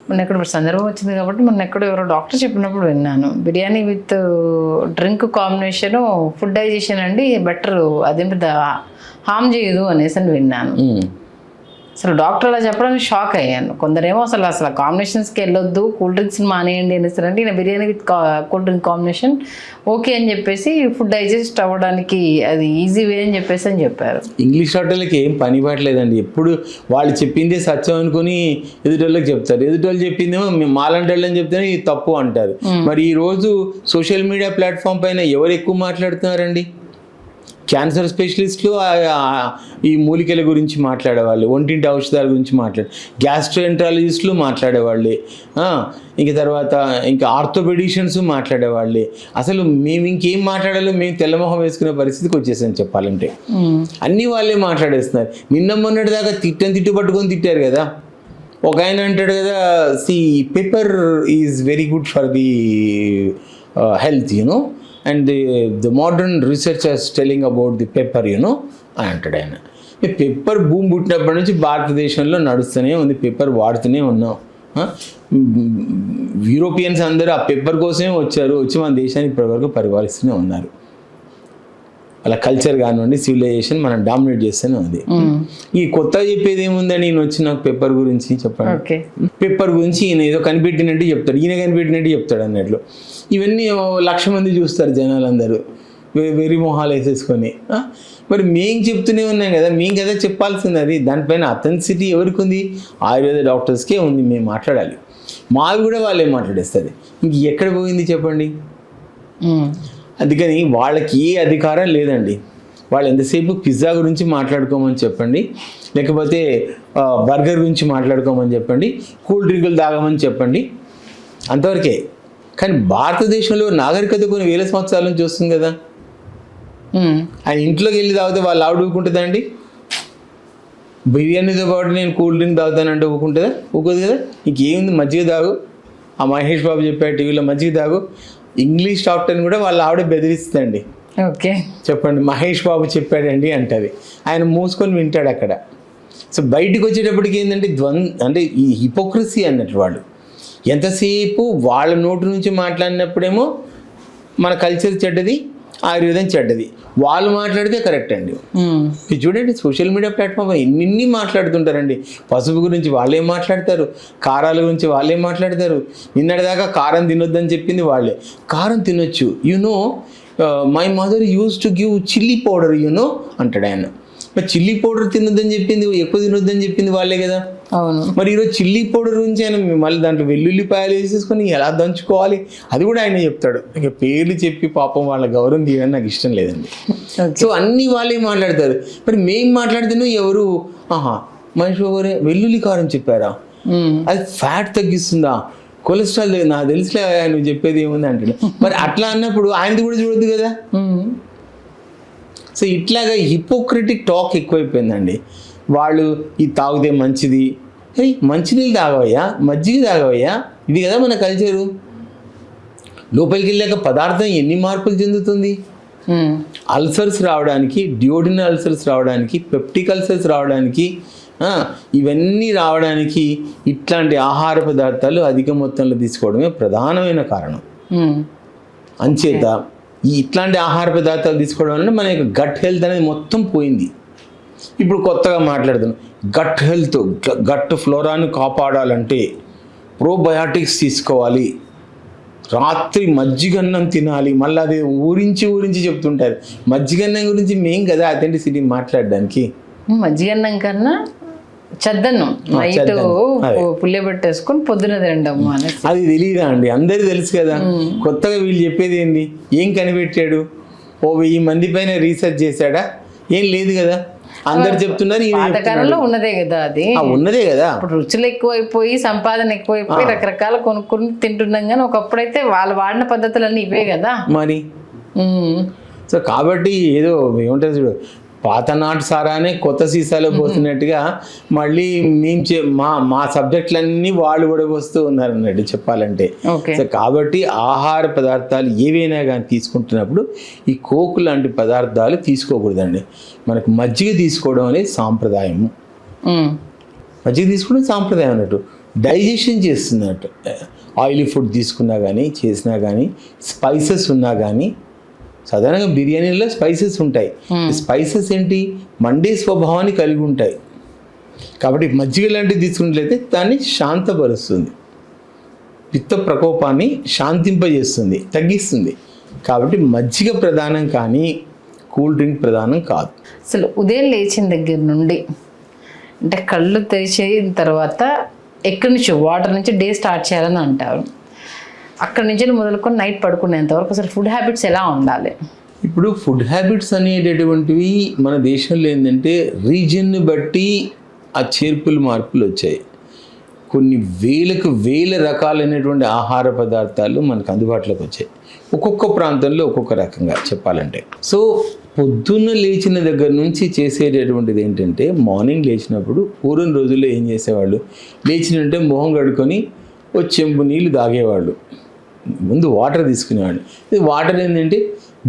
మొన్న ఎక్కడ సందర్భం వచ్చింది కాబట్టి మొన్న ఎక్కడో ఎవరో డాక్టర్ చెప్పినప్పుడు విన్నాను, biryani with drink combination food digestion అండి బెటర్, అదేం పెద్ద హామ్ చేయదు అనేసి అని విన్నాను. అసలు డాక్టర్ అలా చెప్పడానికి షాక్ అయ్యాను. కొందరేమో అసలు కాంబినేషన్స్కి వెళ్ళొద్దు, కూల్ డ్రింక్స్ని మానేయండి అనేసి అంటే ఈయన biryani with cool drink combination okay అని చెప్పేసి ఫుడ్ డైజెస్ట్ అవ్వడానికి అది ఈజీ వే అని చెప్పారు. ఇంగ్లీష్ హోటల్కి ఏం పని పట్టలేదండి, ఎప్పుడు వాళ్ళు చెప్పిందే సత్యం అనుకుని ఎదుటోళ్ళకి చెప్తారు, ఎదుటోళ్ళు చెప్పిందేమో మాలాంటి వాళ్ళని చెప్తేనే ఇది తప్పు అంటారు. మరి ఈరోజు సోషల్ మీడియా ప్లాట్ఫామ్ పైన ఎవరు ఎక్కువ మాట్లాడుతున్నారండి? క్యాన్సర్ స్పెషలిస్టులు ఈ మూలికల గురించి మాట్లాడేవాళ్ళు, ఒంటింటి ఔషధాల గురించి గ్యాస్ట్రోఎంట్రాలజిస్టులు మాట్లాడేవాళ్ళే, తర్వాత ఆర్థోపెడిషియన్స్ మాట్లాడేవాళ్ళే. అసలు మేము ఇంకేం మాట్లాడాలో మేము తెల్లమొహం వేసుకునే పరిస్థితికి వచ్చేసాం చెప్పాలంటే. అన్నీ వాళ్ళే మాట్లాడేస్తున్నారు. నిన్న మొన్నటి దాకా తిట్టు పట్టుకొని తిట్టారు కదా. ఒక ఆయన అంటాడు కదా, pepper is very good for the health and the modern researchers telling about the pepper అని అంటాడు ఆయన. ఈ పెప్పర్ భూమి పుట్టినప్పటి నుంచి భారతదేశంలో నడుస్తూనే ఉంది, పెప్పర్ వాడుతూనే ఉన్నాం. యూరోపియన్స్ అందరూ ఆ పెప్పర్ కోసమే వచ్చి మన దేశాన్ని ఇప్పటివరకు పరిపాలిస్తూనే ఉన్నారు. అలా కల్చర్ కానివ్వండి, సివిలైజేషన్ మనం డామినేట్ చేస్తూనే ఉంది. ఈ కొత్తగా చెప్పేది ఏముందని ఈయన వచ్చి నాకు పెప్పర్ గురించి చెప్పండి. పెప్పర్ గురించి ఈయన ఏదో కనిపెట్టినట్టు చెప్తాడు, ఈయన కనిపెట్టినట్టు చెప్తాడు అన్నట్లు. ఇవన్నీ 1,00,000 మంది చూస్తారు జనాలందరూ వెర్రి మొహాలు వేసేసుకొని. మరి మేము చెప్తూనే ఉన్నాం కదా, మేము కదా చెప్పాల్సింది. అది దానిపైన అథెంటిసిటీ ఎవరికి ఉంది? ఆయుర్వేద డాక్టర్స్కే ఉంది. మేము మాట్లాడాలి, మావి కూడా వాళ్ళే మాట్లాడేస్తుంది. ఇంక ఎక్కడ పోయింది చెప్పండి? అందుకని వాళ్ళకి ఏ అధికారం లేదండి. వాళ్ళు ఎంతసేపు పిజ్జా గురించి మాట్లాడుకోమని చెప్పండి, లేకపోతే బర్గర్ గురించి మాట్లాడుకోమని చెప్పండి, కూల్ డ్రింకులు తాగమని చెప్పండి, అంతవరకే. కానీ భారతదేశంలో నాగరికత కొన్ని వేల సంవత్సరాల నుంచి వస్తుంది కదా. ఆయన ఇంట్లోకి వెళ్ళి తాగితే వాళ్ళు ఆవిడ ఊరుకుంటుందండి? బిర్యానీతో పాటు నేను కూల్ డ్రింక్ తాగుతానంటే ఊరుకుంటుందా? ఊరుకోదు కదా. ఇంకేముంది, మజ్జిగ తాగు, ఆ మహేష్ బాబు చెప్పాడు టీవీలో మజ్జిగ తాగు. ఇంగ్లీష్ డాక్టర్ని కూడా వాళ్ళ ఆవిడ బెదిరిస్తుందండి. ఓకే చెప్పండి, మహేష్ బాబు చెప్పాడండి అంటది. ఆయన మూసుకొని వింటాడు అక్కడ. సో బయటకు వచ్చేటప్పటికి ఏంటంటే అంటే ఈ హిపోక్రసీ అన్నట్టు. వాళ్ళు ఎంతసేపు వాళ్ళ నోటి నుంచి మాట్లాడినప్పుడేమో మన కల్చర్ చెడ్డది, ఆయుర్వేదం చెడ్డది, వాళ్ళు మాట్లాడితే కరెక్ట్ అండి. ఇది చూడండి, సోషల్ మీడియా ప్లాట్ఫామ్ ఎన్ని మాట్లాడుతుంటారండి. పసుపు గురించి వాళ్ళే మాట్లాడతారు, కారాల గురించి వాళ్ళే మాట్లాడతారు. నిన్నటిదాకా కారం తినొద్దని చెప్పింది వాళ్ళే. కారం తినొచ్చు, my mother use to give chilli powder అంటాడు ఆయన. మరి చిల్లీ పౌడర్ తినొద్దని చెప్పింది, ఎక్కువ తినొద్దని చెప్పింది వాళ్ళే కదా. అవును. మరి ఈరోజు చిల్లీ పౌడర్ గురించి ఆయన మళ్ళీ దాంట్లో వెల్లుల్లిపాయలు వేసేసుకొని ఎలా దంచుకోవాలి అది కూడా ఆయన చెప్తాడు. ఇక పేర్లు చెప్పి పాపం వాళ్ళ గౌరవం తీయడం నాకు ఇష్టం లేదండి. సో అన్నీ వాళ్ళే మాట్లాడతారు. మరి మేము మాట్లాడితేనో ఎవరు మహేష్ బాబు వెల్లుల్లి కారం చెప్పారా, అది ఫ్యాట్ తగ్గిస్తుందా, కొలెస్ట్రాల్ నాకు తెలిసిలే ఆయన చెప్పేది ఏముంది అంటాడు. మరి అట్లా అన్నప్పుడు ఆయనది కూడా చూడొద్దు కదా. సో ఇట్లాగా హిపోక్రటిక్ టాక్ ఎక్కువైపోయిందండి. వాళ్ళు ఇది తాగితే మంచిది, మంచినీళ్ళు తాగవయ్యా, మజ్జిగ తాగవయ్యా, ఇది కదా మన కల్చరు. లోపలికి వెళ్ళాక పదార్థం ఎన్ని మార్పులు చెందుతుంది. అల్సర్స్ రావడానికి, డియోడినల్ అల్సర్స్ రావడానికి, పెప్టిక్ అల్సర్స్ రావడానికి, ఇవన్నీ రావడానికి ఇట్లాంటి ఆహార పదార్థాలు అధిక మొత్తంలో తీసుకోవడమే ప్రధానమైన కారణం. అంచేత ఇట్లాంటి ఆహార పదార్థాలు తీసుకోవడం వల్ల మన యొక్క గట్ హెల్త్ అనేది మొత్తం పోయింది. ఇప్పుడు కొత్తగా మాట్లాడుతున్నాం, గట్ హెల్త్, గట్ ఫ్లోరాను కాపాడాలంటే ప్రోబయాటిక్స్ తీసుకోవాలి, రాత్రి మజ్జిగన్నం తినాలి. మళ్ళీ అది ఊరించి చెప్తుంటారు. మజ్జిగన్నం గురించి మేం కదా అథెంటిసిటీ మాట్లాడడానికి. మజ్జిగన్నం కన్నా చద్దన్నం నైట్ పుల్లబెట్టేసుకొని పొద్దున తినడం అది తెలియదా అండి? అందరికీ తెలుసు కదా. కొత్తగా వీళ్ళు చెప్పేది ఏంది? ఏం కనిపెట్టాడు? 1000 మంది పైన రీసెర్చ్ చేశాడా? ఏం లేదు కదా. అందరు చెప్తున్నారు పాతకాలంలో ఉన్నదే కదా. అది ఉన్నదే కదా. ఇప్పుడు రుచులు ఎక్కువైపోయి, సంపాదన ఎక్కువైపోయి రకరకాల కొనుక్కొని తింటున్నాం. కానీ ఒకప్పుడైతే వాళ్ళు వాడిన పద్ధతులన్నీ ఇవే కదా మరి. సో కాబట్టి ఏదో ఏమంటారు చూడు, పాతనాటి సారానే కొత్త సీసాలో పోతున్నట్టుగా మళ్ళీ మేము మా సబ్జెక్టులన్నీ వాళ్ళు కూడా వస్తూ ఉన్నారు అన్నట్టు చెప్పాలంటే. సో కాబట్టి ఆహార పదార్థాలు ఏవైనా కానీ తీసుకుంటున్నప్పుడు ఈ కోకు లాంటి పదార్థాలు తీసుకోకూడదండి. మనకు మజ్జిగ తీసుకోవడం అనేది సాంప్రదాయము. మజ్జిగ తీసుకోవడం సాంప్రదాయం అన్నట్టు. డైజెషన్ చేస్తున్నట్టు. ఆయిలీ ఫుడ్ తీసుకున్నా కానీ చేసినా కానీ స్పైసెస్ ఉన్నా కానీ, సాధారణంగా బిర్యానీలో స్పైసెస్ ఉంటాయి. స్పైసెస్ ఏంటి, మండే స్వభావాన్ని కలిగి ఉంటాయి. కాబట్టి మజ్జిగ లాంటివి తీసుకున్నట్లయితే దాన్ని శాంతపరుస్తుంది, పిత్త ప్రకోపాన్ని శాంతింపజేస్తుంది, తగ్గిస్తుంది. కాబట్టి మజ్జిగ ప్రధానం కానీ కూల్ డ్రింక్ ప్రధానం కాదు. అసలు ఉదయం లేచిన దగ్గర నుండి అంటే కళ్ళు తెరిచిన తర్వాత ఎక్కడి నుంచి వాటర్ నుంచి డే స్టార్ట్ చేయాలని అంటారు. అక్కడి నుంచి మొదలుకొని నైట్ పడుకునేంత వరకు అసలు ఫుడ్ హ్యాబిట్స్ ఎలా ఉండాలి? ఇప్పుడు ఫుడ్ హ్యాబిట్స్ అనేటటువంటివి మన దేశంలో ఏంటంటే రీజియన్ని బట్టి ఆ చేర్పులు మార్పులు వచ్చాయి. కొన్ని వేల రకాలైనటువంటి ఆహార పదార్థాలు మనకు అందుబాటులోకి వచ్చాయి. ఒక్కొక్క ప్రాంతంలో ఒక్కొక్క రకంగా చెప్పాలంటే. సో పొద్దున్న లేచిన దగ్గర నుంచి చేసేటటువంటిది ఏంటంటే, మార్నింగ్ లేచినప్పుడు పూర్వం రోజుల్లో ఏం చేసేవాళ్ళు, లేచినంటే మొహం కడుక్కొని ఓ చెంబు నీళ్ళు తాగేవాళ్ళు, ముందు వాటర్ తీసుకునేవాళ్ళు. ఇది వాటర్ ఏంటంటే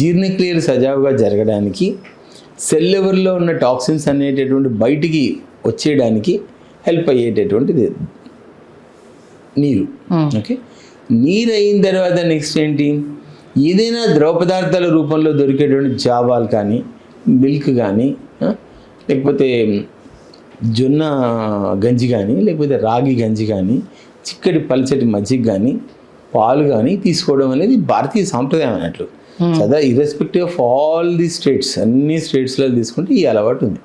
జీర్ణక్రియలు సజావుగా జరగడానికి, సెల్ లెవెల్లో ఉన్న టాక్సిన్స్ అనేటటువంటి బయటికి వచ్చేయడానికి హెల్ప్ అయ్యేటటువంటిది నీరు. ఓకే, నీరు అయిన తర్వాత నెక్స్ట్ ఏంటి, ఏదైనా ద్రవ పదార్థాల రూపంలో దొరికేటువంటి జావాలు కానీ, మిల్క్ కానీ, లేకపోతే జొన్న గంజి కానీ, లేకపోతే రాగి గంజి కానీ, చిక్కటి పల్చటి మజ్జిగ కానీ, పాలు కానీ తీసుకోవడం అనేది భారతీయ సాంప్రదాయం అన్నట్లు. సదా irrespective of all the states, అన్ని స్టేట్స్లో తీసుకుంటే ఈ అలవాటు ఉంది.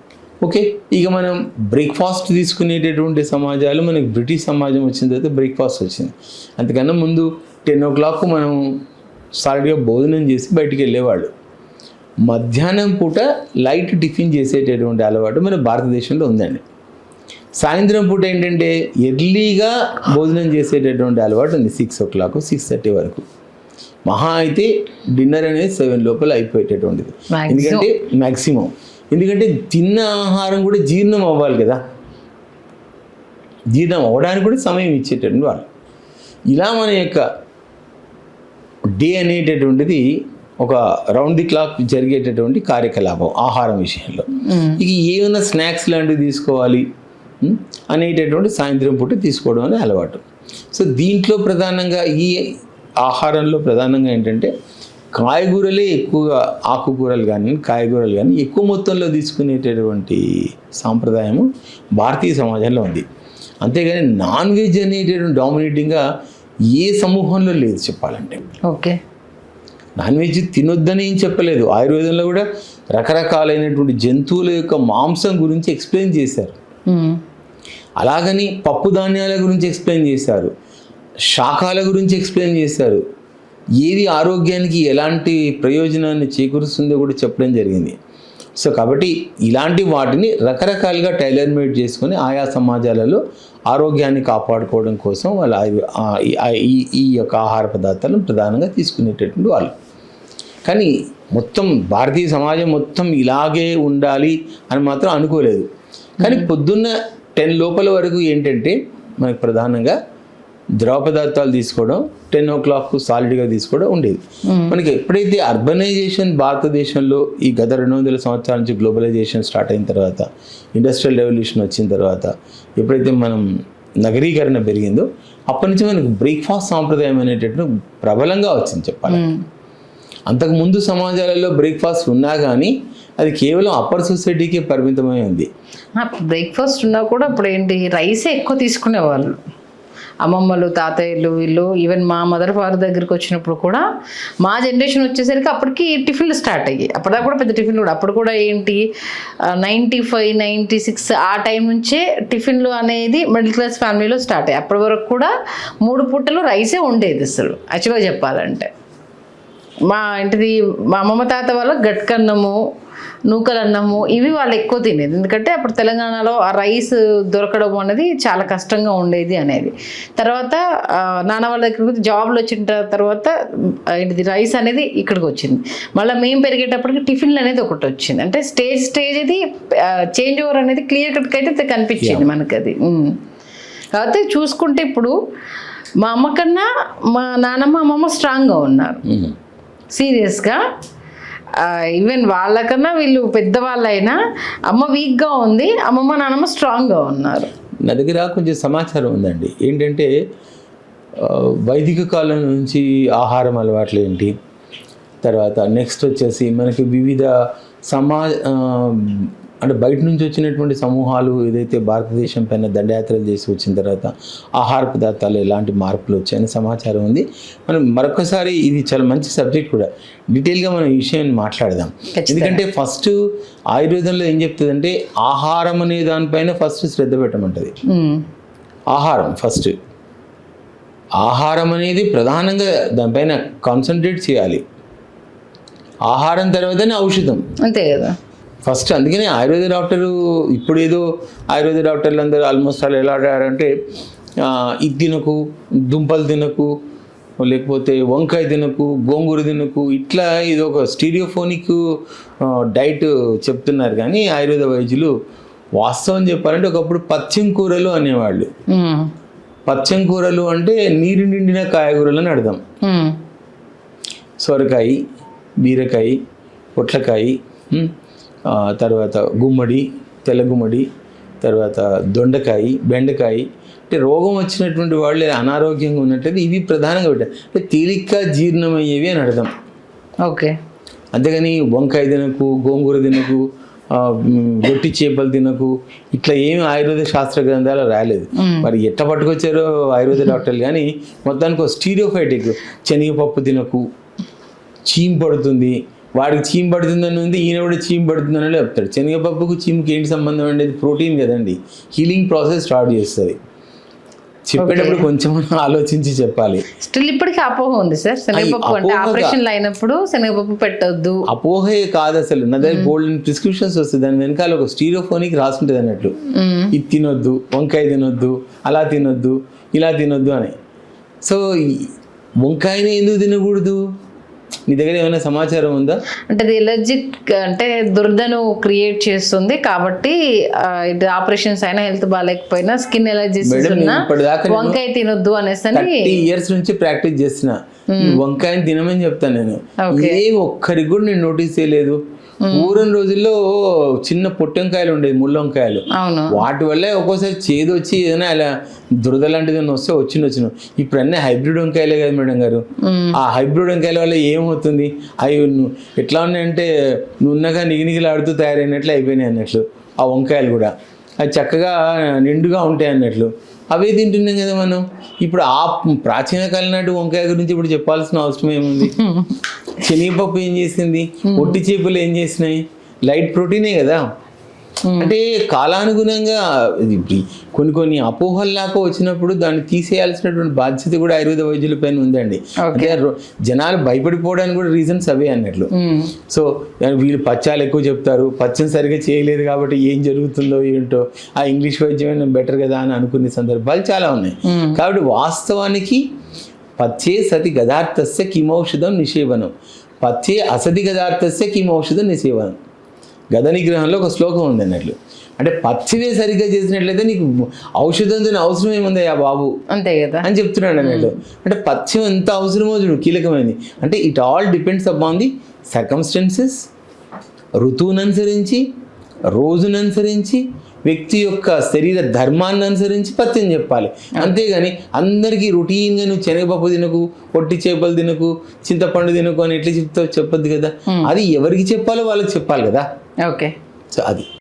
ఓకే, ఇక మనం బ్రేక్ఫాస్ట్ తీసుకునేటటువంటి సమాజాలు, మనకి బ్రిటిష్ సమాజం వచ్చిన తర్వాత బ్రేక్ఫాస్ట్ వచ్చింది. అంతకన్నా ముందు 10 o'clock మనం సాలిడ్గా భోజనం చేసి బయటికి వెళ్ళేవాళ్ళు. మధ్యాహ్నం పూట లైట్ టిఫిన్ చేసేటటువంటి అలవాటు మన భారతదేశంలో ఉందండి. సాయంత్రం పూట ఏంటంటే ఎర్లీగా భోజనం చేసేటటువంటి అలవాటు ఉంది. 6 o'clock 6:30 వరకు. మహా అయితే డిన్నర్ అనేది 7 లోపల అయిపోయేటటువంటిది. ఎందుకంటే మ్యాక్సిమం, ఎందుకంటే తిన్న ఆహారం కూడా జీర్ణం అవ్వాలి కదా, జీర్ణం అవ్వడానికి కూడా సమయం ఇచ్చేటటువంటి వాళ్ళు. ఇలా మన యొక్క డే అనేటటువంటిది ఒక రౌండ్ ది క్లాక్ జరిగేటటువంటి కార్యకలాపం ఆహారం విషయంలో. ఇక ఏమైనా స్నాక్స్ లాంటివి తీసుకోవాలి అనేటటువంటి సాయంత్రం పూట తీసుకోవడం అనే అలవాటు. సో దీంట్లో ప్రధానంగా ఈ ఆహారంలో ప్రధానంగా ఏంటంటే కాయగూరలే ఎక్కువగా, ఆకుకూరలు కానీ కాయగూరలు కానీ ఎక్కువ మొత్తంలో తీసుకునేటటువంటి సాంప్రదాయము భారతీయ సమాజంలో ఉంది. అంతేగాని నాన్ వెజ్ అనేటటువంటి డామినేటింగ్గా ఏ సమూహంలో లేదు చెప్పాలంటే. ఓకే, నాన్ వెజ్ తినొద్దని ఏం చెప్పలేదు. ఆయుర్వేదంలో కూడా రకరకాలైనటువంటి జంతువుల యొక్క మాంసం గురించి ఎక్స్ప్లెయిన్ చేశారు. అలాగని పప్పు ధాన్యాల గురించి ఎక్స్ప్లెయిన్ చేశారు, శాఖాల గురించి ఎక్స్ప్లెయిన్ చేశారు, ఏది ఆరోగ్యానికి ఎలాంటి ప్రయోజనాన్ని చేకూరుస్తుందో కూడా చెప్పడం జరిగింది. సో కాబట్టి ఇలాంటి వాటిని రకరకాలుగా టైలర్ మేడ్ చేసుకొని ఆయా సమాజాలలో ఆరోగ్యాన్ని కాపాడుకోవడం కోసం వాళ్ళ ఈ యొక్క ఆహార పదార్థాలను ప్రధానంగా తీసుకునేటటువంటి వాళ్ళు. కానీ మొత్తం భారతీయ సమాజం మొత్తం ఇలాగే ఉండాలి అని మాత్రం అనుకోలేదు. కానీ పొద్దున్న 10 లోపల వరకు ఏంటంటే మనకు ప్రధానంగా ద్రవ పదార్థాలు తీసుకోవడం, 10 o'clock సాలిడ్గా తీసుకోవడం ఉండేది. మనకి ఎప్పుడైతే అర్బనైజేషన్ భారతదేశంలో ఈ గత 200 సంవత్సరాల నుంచి గ్లోబలైజేషన్ స్టార్ట్ అయిన తర్వాత, ఇండస్ట్రియల్ రెవల్యూషన్ వచ్చిన తర్వాత, ఎప్పుడైతే మనం నగరీకరణ పెరిగిందో అప్పటి నుంచి మనకు బ్రేక్ఫాస్ట్ సాంప్రదాయం అనేటట్టు ప్రబలంగా వచ్చింది చెప్పాలి. అంతకుముందు సమాజాలలో బ్రేక్ఫాస్ట్ ఉన్నా కానీ అది కేవలం అప్పర్ సొసైటీకే పరిమితమై ఉంది. బ్రేక్ఫాస్ట్ ఉన్నా కూడా ఇప్పుడు ఏంటి రైసే ఎక్కువ తీసుకునేవాళ్ళు. అమ్మమ్మలు, తాతయ్యలు, వీళ్ళు ఈవెన్ మా మదర్ ఫాదర్ దగ్గరికి వచ్చినప్పుడు కూడా మా జనరేషన్ వచ్చేసరికి అప్పటికి టిఫిన్లు స్టార్ట్ అయ్యాయి. అప్పటిదాకా కూడా పెద్ద టిఫిన్లు కూడా అప్పుడు కూడా ఏంటి 95, 96 ఆ టైం నుంచే టిఫిన్లు అనేది మిడిల్ క్లాస్ ఫ్యామిలీలో స్టార్ట్ అయ్యాయి. అప్పటి వరకు కూడా 3 పూటలు రైసే ఉండేది అసలు యాక్చువల్గా చెప్పాలంటే. మా అమ్మమ్మ తాత వాళ్ళ గట్కన్నము, నూకలన్నము ఇవి వాళ్ళు ఎక్కువ తినేది. ఎందుకంటే అప్పుడు తెలంగాణలో ఆ రైస్ దొరకడం అనేది చాలా కష్టంగా ఉండేది అనేది. తర్వాత నాన్న వాళ్ళ దగ్గరికి జాబ్లో వచ్చిన తర్వాత రైస్ అనేది ఇక్కడికి వచ్చింది. మళ్ళీ మేము పెరిగేటప్పటికి టిఫిన్లు అనేది ఒకటి వచ్చింది. అంటే స్టేజ్ ఇది చేంజ్ ఓవర్ అనేది క్లియర్ కట్గా అయితే కనిపించింది మనకు అది. కాబట్టి చూసుకుంటే ఇప్పుడు మా అమ్మ కన్నా మా నాన్నమ్మ, అమ్మమ్మ స్ట్రాంగ్గా ఉన్నారు సీరియస్గా. ఈవెన్ వాళ్ళకన్నా వీళ్ళు పెద్దవాళ్ళైనా అమ్మ వీక్గా ఉంది, అమ్మమ్మ నాన్నమ్మ స్ట్రాంగ్గా ఉన్నారు. నా దగ్గర కొంచెం సమాచారం ఉందండి. ఏంటంటే వైదిక కాలం నుంచి ఆహారం అలవాట్లు ఏంటి, తర్వాత నెక్స్ట్ వచ్చేసి మనకి వివిధ అంటే బయట నుంచి వచ్చినటువంటి సమూహాలు ఏదైతే భారతదేశం పైన దండయాత్రలు చేసి వచ్చిన తర్వాత ఆహార పదార్థాలు ఎలాంటి మార్పులు వచ్చాయని సమాచారం ఉంది. మనం మరొకసారి ఇది చాలా మంచి సబ్జెక్ట్ కూడా, డీటెయిల్గా మనం ఈ విషయాన్ని మాట్లాడదాం. ఎందుకంటే ఫస్ట్ ఆయుర్వేదంలో ఏం చెప్తుందంటే ఆహారం అనే దానిపైన ఫస్ట్ శ్రద్ధ పెట్టమంటుంది. ఆహారం అనేది ప్రధానంగా దానిపైన కాన్సన్ట్రేట్ చేయాలి. ఆహారం తర్వాతనే ఔషధం, అంతే కదా ఫస్ట్. అందుకనే ఆయుర్వేద డాక్టరు ఇప్పుడు ఏదో ఆయుర్వేద డాక్టర్లు అందరూ ఆల్మోస్ట్ వాళ్ళు ఎలా ఆడారంటే ఇది తినకు, దుంపలు తినకు, లేకపోతే వంకాయ తినకు, గోంగూర తినకు, ఇట్లా ఇది ఒక స్టీరియోఫోనిక్ డైట్ చెప్తున్నారు. కానీ ఆయుర్వేద వైద్యులు వాస్తవం చెప్పాలంటే ఒకప్పుడు పచ్చం కూరలు అనేవాళ్ళు. పచ్చం కూరలు అంటే నీరు నిండిన కాయగూరలు అని అర్థం. సొరకాయ, బీరకాయ, పొట్లకాయ, తర్వాత గుమ్మడి, తెల్ల గుమ్మడి, తర్వాత దొండకాయ, బెండకాయ. అంటే రోగం వచ్చినటువంటి వాళ్ళు అనారోగ్యంగా ఉన్నట్లయితే ఇవి ప్రధానంగా పెట్టారు. అంటే తేలిక జీర్ణమయ్యేవి అని అర్థం. ఓకే. అంతేగాని వంకాయ తినకు, గోంగూర తినకు, గొట్టి చేపలు తినకు, ఇట్లా ఏమి ఆయుర్వేద శాస్త్ర గ్రంథాలు రాలేదు. మరి ఎట్లా పట్టుకొచ్చారో ఆయుర్వేద డాక్టర్లు. కానీ మొత్తానికి ఒక స్టీరియోఫైటిక్, శనగపప్పు తినకు, చీమ్ పడుతుంది, వాడికి చీమ్ పడుతుందని ఉంది, ఈయన కూడా చీమ్ పడుతుందని చెప్తాడు. శనగపప్పుకు చీమ్కి ఏంటి సంబంధం అనేది? ప్రోటీన్ కదండి, హీలింగ్ ప్రాసెస్ స్టార్ట్ చేస్తుంది. చెప్పేటప్పుడు కొంచెం ఆలోచించి చెప్పాలి. స్టిల్ ఇప్పటికీ అపోహ ఉంది సార్, శనగపప్పు అంటే ఆపరేషన్లు అయినప్పుడు శనగపప్పు పెట్టొద్దు. అపోహే కాదు అసలు. నా దగ్గర గోల్డెన్ ప్రిస్క్రిప్షన్స్ వస్తుంది, దాని వెనకాల ఒక స్టీరియోఫోనిక్ రాసుంటుంది అన్నట్లు. ఇది తినొద్దు, వంకాయ తినొద్దు, అలా తినొద్దు, ఇలా తినొద్దు అని. సో వంకాయని ఎందుకు తినకూడదు? నీ దగ్గర ఏమైనా సమాచారం ఉందా? అంటే అది ఎలర్జిక్, అంటే దురదను క్రియేట్ చేస్తుంది కాబట్టి ఇది ఆపరేషన్స్ అయినా హెల్త్ బాగాలేకపోయినా స్కిన్ ఎలర్జీస్ వంకాయ తినొద్దు అనేసి 30 years నుంచి ప్రాక్టీస్ చేస్తున్నా. వంకాయని తినమని చెప్తాను నేను. ఏ ఒక్కరికి కూడా నేను నోటీస్ చేయలేదు. పూర్వం రోజుల్లో చిన్న పొట్టంకాయలు ఉండేవి, ముళ్ళొంకాయలు. వాటి వల్ల ఒక్కోసారి చేదు వచ్చి ఏదైనా అలా దురద లాంటిది వస్తే వచ్చిన. ఇప్పుడు అన్నీ హైబ్రిడ్ వంకాయలే కదా మేడం గారు. ఆ హైబ్రిడ్ వంకాయల వల్ల ఏమవుతుంది? అవి ఎట్లా ఉన్నాయంటే నున్నగా నిగినిగిలాడుతూ తయారైనట్లు అయిపోయినాయి అన్నట్లు. ఆ వంకాయలు కూడా అవి చక్కగా నిండుగా ఉంటాయి అన్నట్లు. అవే తింటున్నాం కదా మనం. ఇప్పుడు ఆ ప్రాచీన కాలం నాటి వంకాయ గురించి ఇప్పుడు చెప్పాల్సిన అవసరం ఏముంది? శనగపప్పు ఏం చేసింది? ఒట్టి చేపలు ఏం చేసినాయి? లైట్ ప్రోటీనే కదా. అంటే కాలానుగుణంగా కొన్ని అపోహల్లాగా వచ్చినప్పుడు దాన్ని తీసేయాల్సినటువంటి బాధ్యత కూడా ఆయుర్వేద వైద్యుల పైన ఉందండి. అంటే జనాలు భయపడిపోవడానికి కూడా రీజన్స్ అవే అన్నట్లు. సో వీళ్ళు పచ్చాలు ఎక్కువ చెప్తారు, పచ్చని సరిగా చేయలేదు కాబట్టి ఏం జరుగుతుందో ఏంటో, ఆ ఇంగ్లీష్ వైద్యమే బెటర్ కదా అని అనుకునే సందర్భాలు చాలా ఉన్నాయి. కాబట్టి వాస్తవానికి పచ్చే సతి గదార్థస్య కిమౌషధం నిషేవనం, పచ్చే అసతి గదార్థస్య కిమౌషధం నిషేవనం. గద నిగ్రహంలో ఒక శ్లోకం ఉంది అన్నట్లు. అంటే పచ్చివే సరిగ్గా చేసినట్లయితే నీకు ఔషధం అవసరం ఏముంది ఆ బాబు, అంతే కదా అని చెప్తున్నాడు అన్నట్లు. అంటే పథ్యం ఎంత అవసరమో చూడు, కీలకమైనది. అంటే it all depends upon the circumstances, ఋతువును అనుసరించి, రోజును అనుసరించి, వ్యక్తి యొక్క శరీర ధర్మాన్ని అనుసరించి పథ్యం చెప్పాలి. అంతేగాని అందరికీ రొటీన్గా నువ్వు శనగపప్పు తినకు, పొట్టి చేపలు తినకు, చింతపండు తినకు అని ఎట్లా చెప్తావు? చెప్పొద్దు కదా. అది ఎవరికి చెప్పాలో వాళ్ళకి చెప్పాలి కదా. ఓకే. సో అది